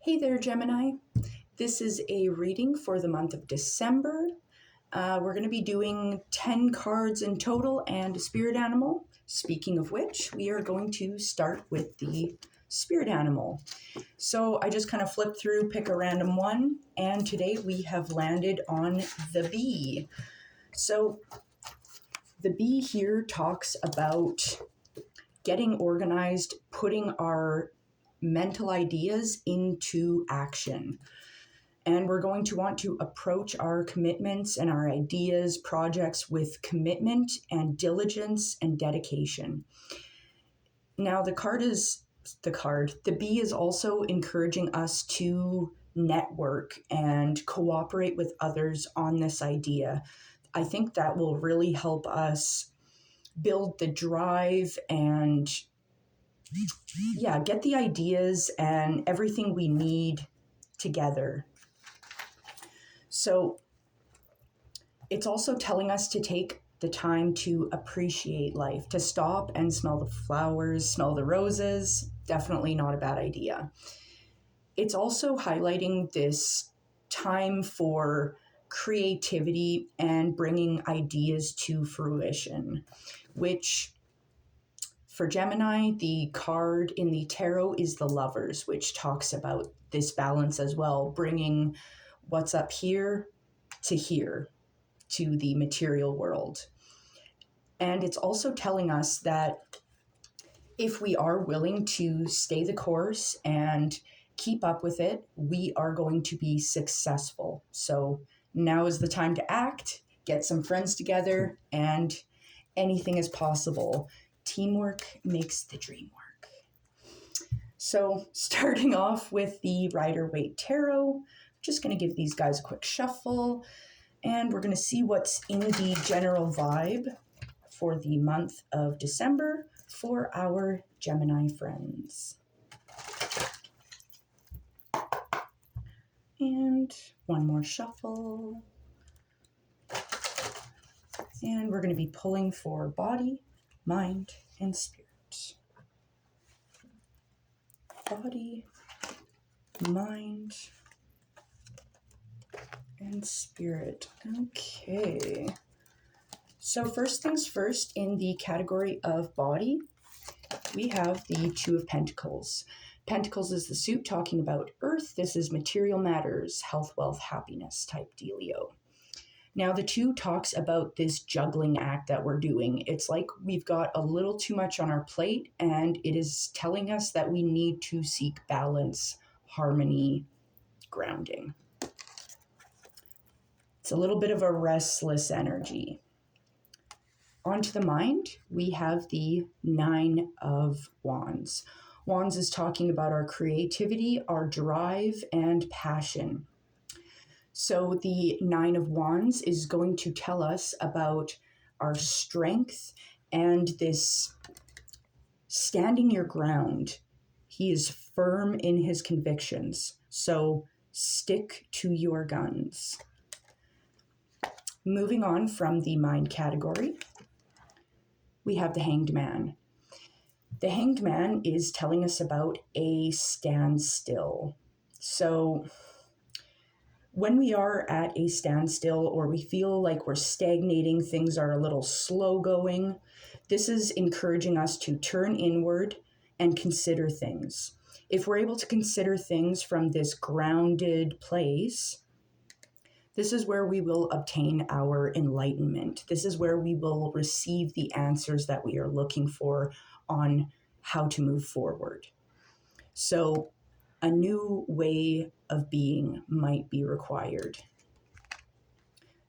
Hey there, Gemini. This is a reading for the month of December. We're going to be doing 10 cards in total and a spirit animal. Speaking of which, we are going to start with the spirit animal. So I just kind of flipped through, pick a random one, and today we have landed on the bee. So the bee here talks about getting organized, putting our mental ideas into action. And we're going to want to approach our commitments and our ideas, projects with commitment and diligence and dedication. Now, the bee is also encouraging us to network and cooperate with others on this idea. I think that will really help us build the drive and get the ideas and everything we need together. So it's also telling us to take the time to appreciate life, to stop and smell the flowers, smell the roses. Definitely not a bad idea. It's also highlighting this time for creativity and bringing ideas to fruition, which for Gemini, the card in the tarot is the Lovers, which talks about this balance as well, bringing what's up here to the material world. And it's also telling us that if we are willing to stay the course and keep up with it, we are going to be successful. So now is the time to act, get some friends together, and anything is possible. Teamwork makes the dream work. So starting off with the Rider-Waite Tarot, I'm just going to give these guys a quick shuffle, and we're going to see what's in the general vibe for the month of December for our Gemini friends. And one more shuffle. And we're going to be pulling for body, mind, and spirit. Body, mind, and spirit. Okay. So first things first, in the category of body, we have the Two of Pentacles. Pentacles is the suit talking about earth. This is material matters, health, wealth, happiness type dealio. Now, the two talks about this juggling act that we're doing. It's like we've got a little too much on our plate, and it is telling us that we need to seek balance, harmony, grounding. It's a little bit of a restless energy. Onto the mind, we have the Nine of Wands. Wands is talking about our creativity, our drive, and passion. So the Nine of Wands is going to tell us about our strength and this standing your ground. He is firm in his convictions, so stick to your guns. Moving on from the mind category, we have the Hanged Man. The Hanged Man is telling us about a standstill. So when we are at a standstill or we feel like we're stagnating, things are a little slow going, this is encouraging us to turn inward and consider things. If we're able to consider things from this grounded place, this is where we will obtain our enlightenment. This is where we will receive the answers that we are looking for on how to move forward. So a new way of being might be required.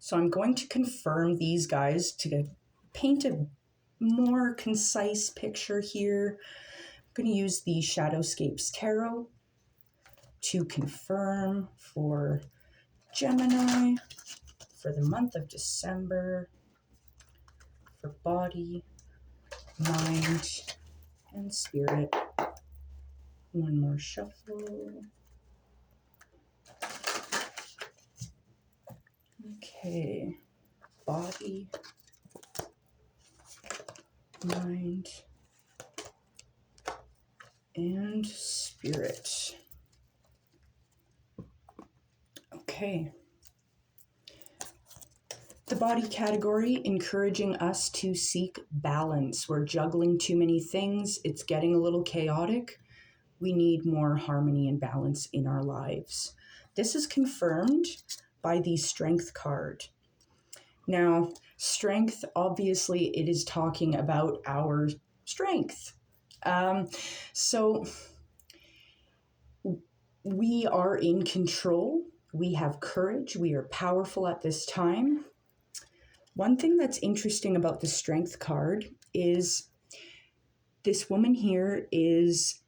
So I'm going to confirm these guys to paint a more concise picture here. I'm going to use the Shadowscapes Tarot to confirm for Gemini for the month of December, for body, mind, and spirit. One more shuffle. Okay, body, mind, and spirit. Okay. The body category, encouraging us to seek balance. We're juggling too many things. It's getting a little chaotic. We need more harmony and balance in our lives. This is confirmed by the Strength card. Now, strength, obviously, it is talking about our strength. So we are in control. We have courage. We are powerful at this time. One thing that's interesting about the Strength card is this woman here is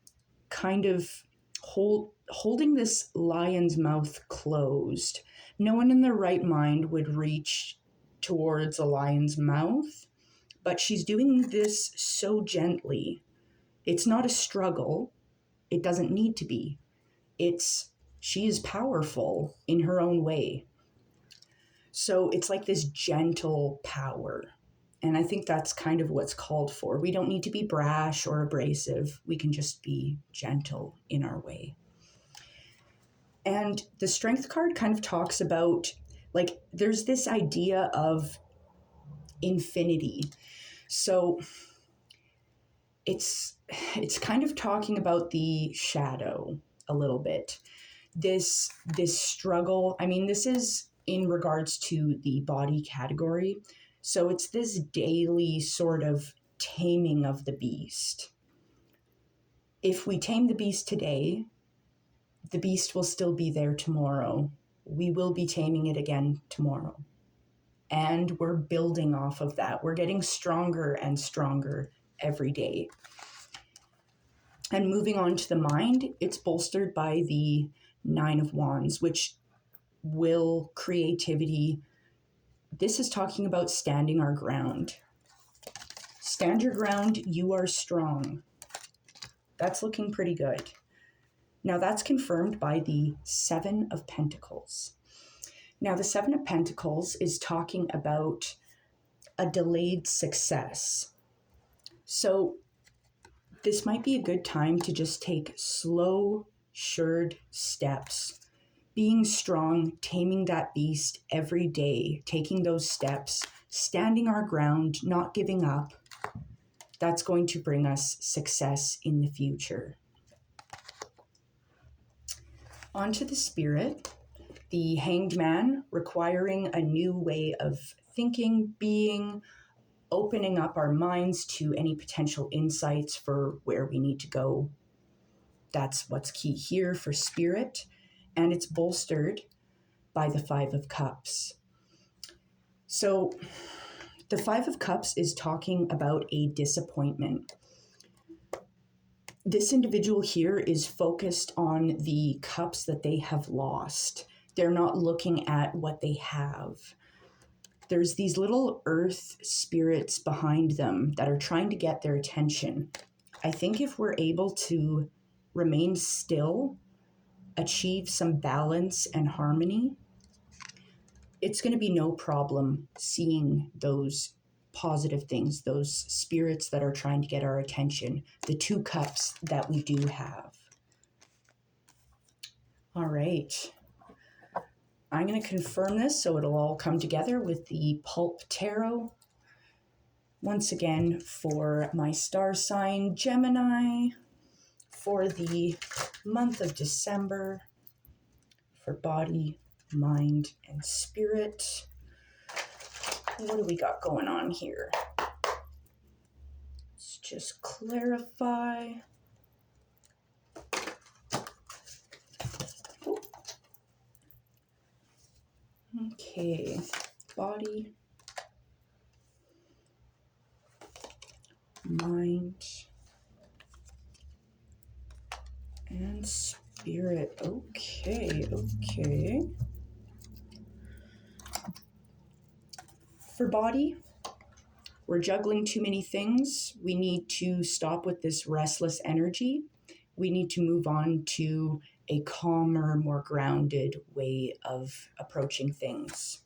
kind of holding this lion's mouth closed. No one in their right mind would reach towards a lion's mouth, but she's doing this so gently. It's not a struggle. It doesn't need to be. She is powerful in her own way. So it's like this gentle power. And I think that's kind of what's called for. We don't need to be brash or abrasive. We can just be gentle in our way. And the Strength card kind of talks about, like, there's this idea of infinity. So it's kind of talking about the shadow a little bit. This struggle, I mean, this is in regards to the body category. So it's this daily sort of taming of the beast. If we tame the beast today, the beast will still be there tomorrow. We will be taming it again tomorrow. And we're building off of that. We're getting stronger and stronger every day. And moving on to the mind, it's bolstered by the Nine of Wands, which will, creativity. This is talking about standing our ground. Stand your ground, you are strong. That's looking pretty good. Now that's confirmed by the Seven of Pentacles. Now the Seven of Pentacles is talking about a delayed success. So this might be a good time to just take slow, assured steps. Being strong, taming that beast every day, taking those steps, standing our ground, not giving up. That's going to bring us success in the future. On to the Spirit, the Hanged Man, requiring a new way of thinking, being, opening up our minds to any potential insights for where we need to go. That's what's key here for Spirit. And it's bolstered by the Five of Cups. So the Five of Cups is talking about a disappointment. This individual here is focused on the cups that they have lost. They're not looking at what they have. There's these little earth spirits behind them that are trying to get their attention. I think if we're able to remain still, achieve some balance and harmony, it's going to be no problem seeing those positive things, those spirits that are trying to get our attention, the two cups that we do have. All right. I'm going to confirm this so it'll all come together with the Pulp Tarot. Once again, for my star sign, Gemini, for the month of December, for body, mind, and spirit. What do we got going on here? Let's just clarify. Okay, body, mind, and spirit. Okay. For body, we're juggling too many things. We need to stop with this restless energy. We need to move on to a calmer, more grounded way of approaching things.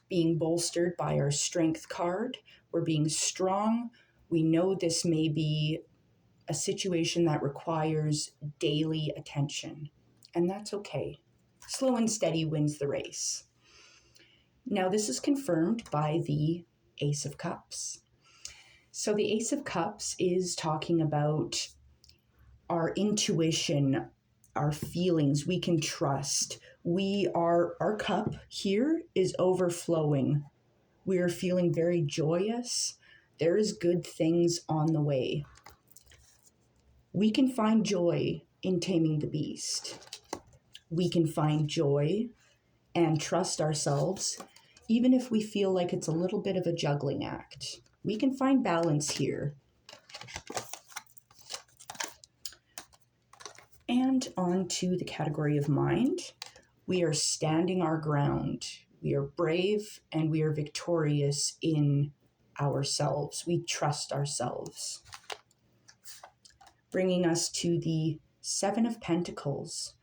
Being bolstered by our Strength card, we're being strong. We know this may be a situation that requires daily attention, and that's okay. Slow and steady wins the race. Now, this is confirmed by the Ace of Cups. So the Ace of Cups is talking about our intuition, our feelings, we can trust. Our cup here is overflowing. We are feeling very joyous. There is good things on the way. We can find joy in taming the beast. We can find joy and trust ourselves, even if we feel like it's a little bit of a juggling act. We can find balance here. And on to the category of mind. We are standing our ground. We are brave and we are victorious in ourselves. We trust ourselves. Bringing us to the Seven of Pentacles,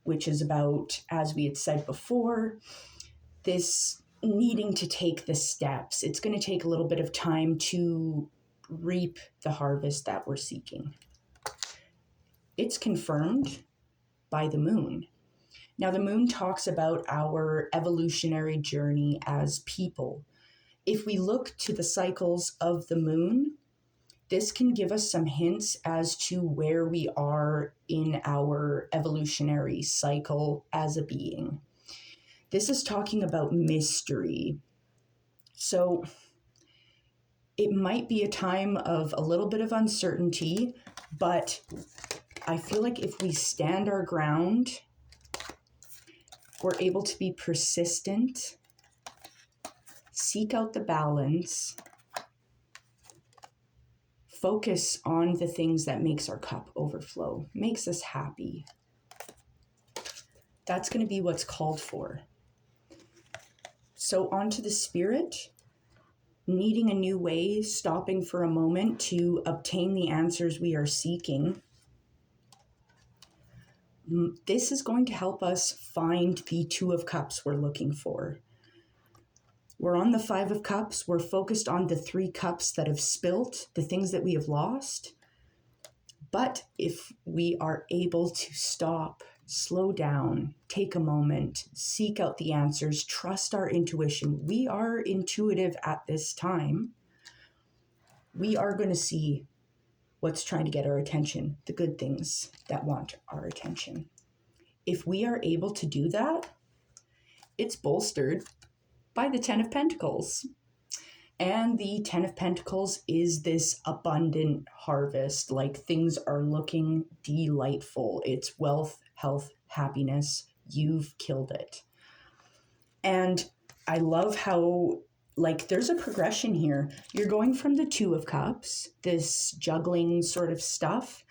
which is about, as we had said before, this needing to take the steps. It's going to take a little bit of time to reap the harvest that we're seeking. It's confirmed by the moon. Now, the moon talks about our evolutionary journey as people. If we look to the cycles of the moon, this can give us some hints as to where we are in our evolutionary cycle as a being. This is talking about mystery. So it might be a time of a little bit of uncertainty, but I feel like if we stand our ground, we're able to be persistent, seek out the balance, focus on the things that makes our cup overflow, makes us happy. That's going to be what's called for. So on to the spirit, needing a new way, stopping for a moment to obtain the answers we are seeking. This is going to help us find the Two of Cups we're looking for. We're on the Five of Cups. We're focused on the 3 cups that have spilt, the things that we have lost. But if we are able to stop, slow down, take a moment, seek out the answers, trust our intuition, we are intuitive at this time, we are going to see what's trying to get our attention, the good things that want our attention. If we are able to do that, it's bolstered by the 10 of Pentacles. And the 10 of Pentacles is this abundant harvest, like things are looking delightful. It's wealth, health, happiness. You've killed it. And I love how, like, there's a progression here. You're going from the 2 of Cups, this juggling sort of stuff,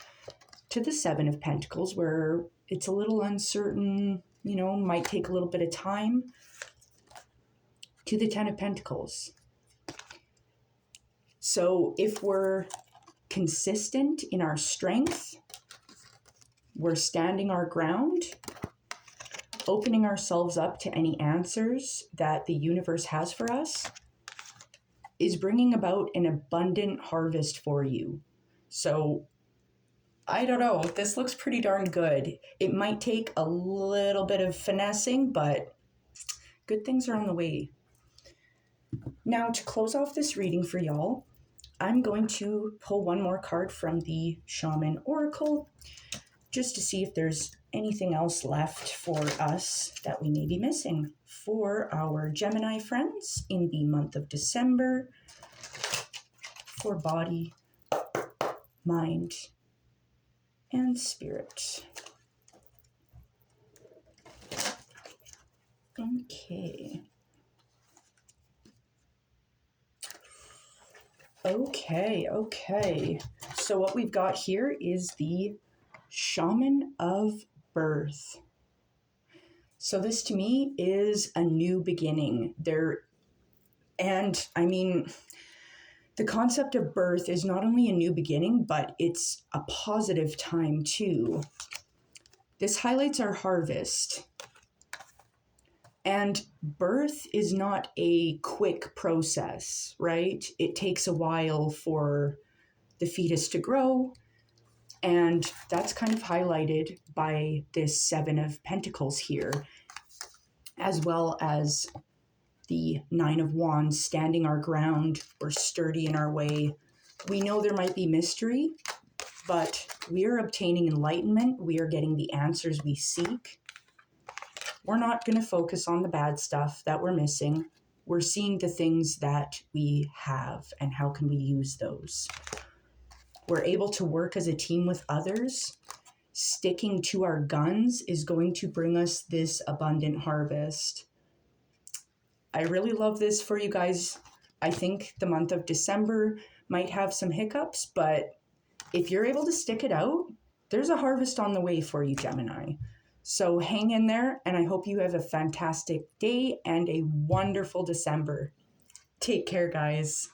to the 7 of Pentacles, where it's a little uncertain, might take a little bit of time, to the 10 of Pentacles. So if we're consistent in our strength, we're standing our ground, opening ourselves up to any answers that the universe has for us, is bringing about an abundant harvest for you. So I don't know, this looks pretty darn good. It might take a little bit of finessing, but good things are on the way. Now, to close off this reading for y'all, I'm going to pull one more card from the Shaman Oracle, just to see if there's anything else left for us that we may be missing for our Gemini friends in the month of December, for body, mind, and spirit. Okay. Okay. So what we've got here is the Shaman of Birth. So this to me is a new beginning. The concept of birth is not only a new beginning, but it's a positive time too. This highlights our harvest. And birth is not a quick process, right? It takes a while for the fetus to grow, And that's kind of highlighted by this Seven of Pentacles here, as well as the Nine of Wands, standing our ground. We're sturdy in our way. We know there might be mystery, but we are obtaining enlightenment. We are getting the answers we seek. We're not going to focus on the bad stuff that we're missing. We're seeing the things that we have and how can we use those. We're able to work as a team with others. Sticking to our guns is going to bring us this abundant harvest. I really love this for you guys. I think the month of December might have some hiccups, but if you're able to stick it out, there's a harvest on the way for you, Gemini. So hang in there, and I hope you have a fantastic day and a wonderful December. Take care, guys.